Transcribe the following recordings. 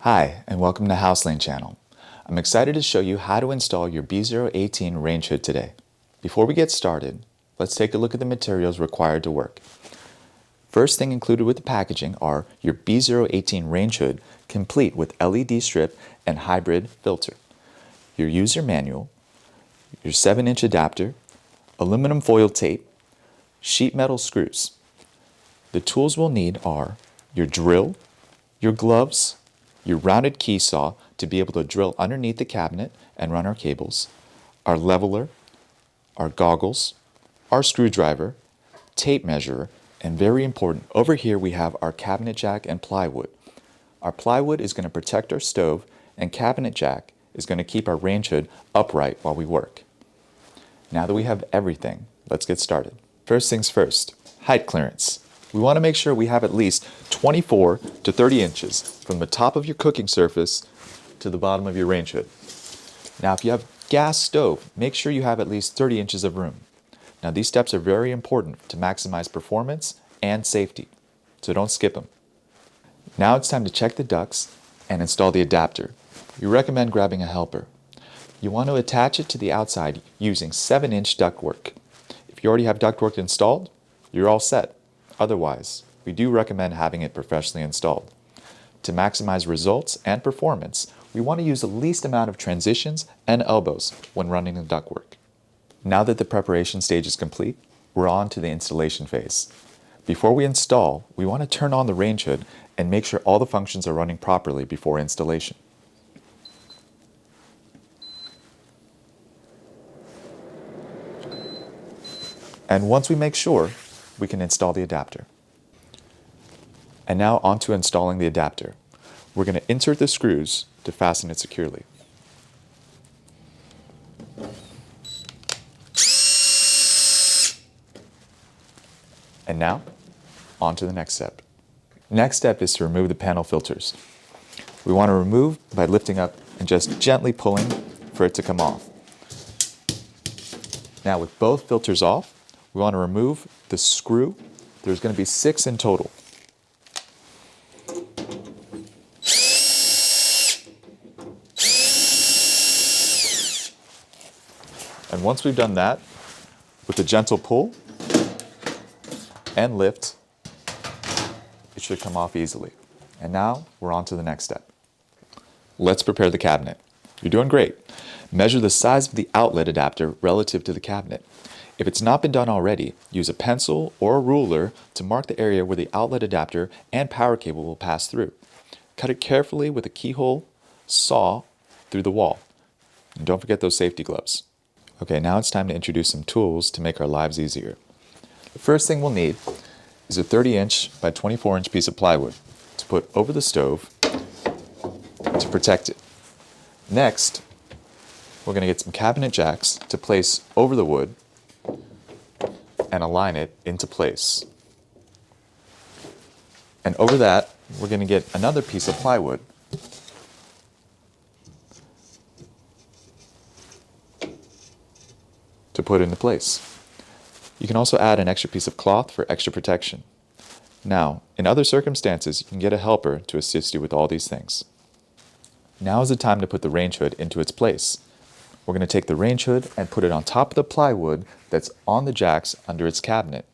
Hi, and welcome to Hauslane channel. I'm excited to show you how to install your B018 range hood today. Before we get started, let's take a look at the materials required to work. First thing included with the packaging are your B018 range hood, complete with LED strip and hybrid filter, your user manual, your 7-inch adapter, aluminum foil tape, sheet metal screws. The tools we'll need are your drill, your gloves, your rounded key saw to be able to drill underneath the cabinet and run our cables, our leveler, our goggles, our screwdriver, tape measure, and very important, over here we have our cabinet jack and plywood. Our plywood is going to protect our stove, and cabinet jack is going to keep our range hood upright while we work. Now that we have everything, let's get started. First things first, height clearance. We want to make sure we have at least 24 to 30 inches from the top of your cooking surface to the bottom of your range hood. Now if you have gas stove, make sure you have at least 30 inches of room. Now these steps are very important to maximize performance and safety, so don't skip them. Now it's time to check the ducts and install the adapter. We recommend grabbing a helper. You want to attach it to the outside using 7-inch ductwork. If you already have ductwork installed, you're all set. Otherwise, we do recommend having it professionally installed. To maximize results and performance, we want to use the least amount of transitions and elbows when running the ductwork. Now that the preparation stage is complete, we're on to the installation phase. Before we install, we want to turn on the range hood and make sure all the functions are running properly before installation. And once we make sure, we can install the adapter. And now on to installing the adapter. We're going to insert the screws to fasten it securely. And now, on to the next step. Next step is to remove the panel filters. We want to remove by lifting up and just gently pulling for it to come off. Now with both filters off, we want to remove the screw. There's going to be 6 in total. And once we've done that, with a gentle pull and lift, it should come off easily. And now we're on to the next step. Let's prepare the cabinet. You're doing great. Measure the size of the outlet adapter relative to the cabinet. If it's not been done already, use a pencil or a ruler to mark the area where the outlet adapter and power cable will pass through. Cut it carefully with a keyhole saw through the wall. And don't forget those safety gloves. Okay, now it's time to introduce some tools to make our lives easier. The first thing we'll need is a 30-inch by 24-inch piece of plywood to put over the stove to protect it. Next, we're going to get some cabinet jacks to place over the wood and align it into place. And over that, we're going to get another piece of plywood to put into place. You can also add an extra piece of cloth for extra protection. Now, in other circumstances, you can get a helper to assist you with all these things. Now is the time to put the range hood into its place. We're going to take the range hood and put it on top of the plywood that's on the jacks under its cabinet.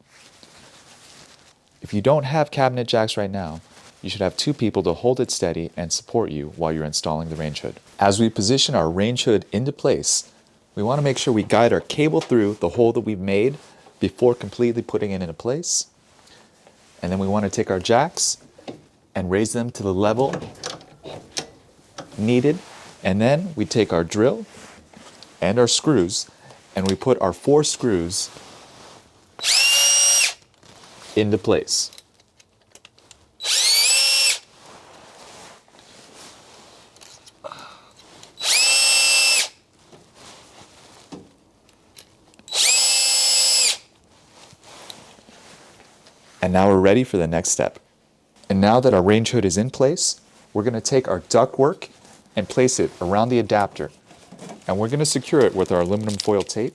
If you don't have cabinet jacks right now, you should have 2 people to hold it steady and support you while you're installing the range hood. As we position our range hood into place, we want to make sure we guide our cable through the hole that we've made before completely putting it into place. And then we want to take our jacks and raise them to the level needed. And then we take our drill and our screws, and we put our 4 screws into place. And now we're ready for the next step. And now that our range hood is in place, we're going to take our ductwork and place it around the adapter. And we're going to secure it with our aluminum foil tape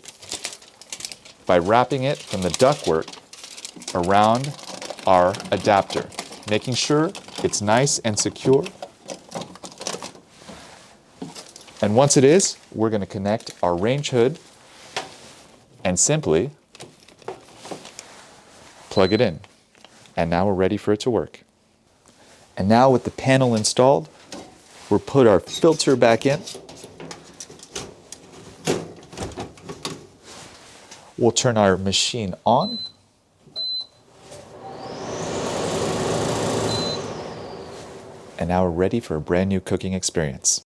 by wrapping it from the ductwork around our adapter, making sure it's nice and secure And once it is, we're going to connect our range hood and simply plug it in. And now we're ready for it to work. And now with the panel installed, we'll put our filter back in. We'll turn our machine on. And now we're ready for a brand new cooking experience.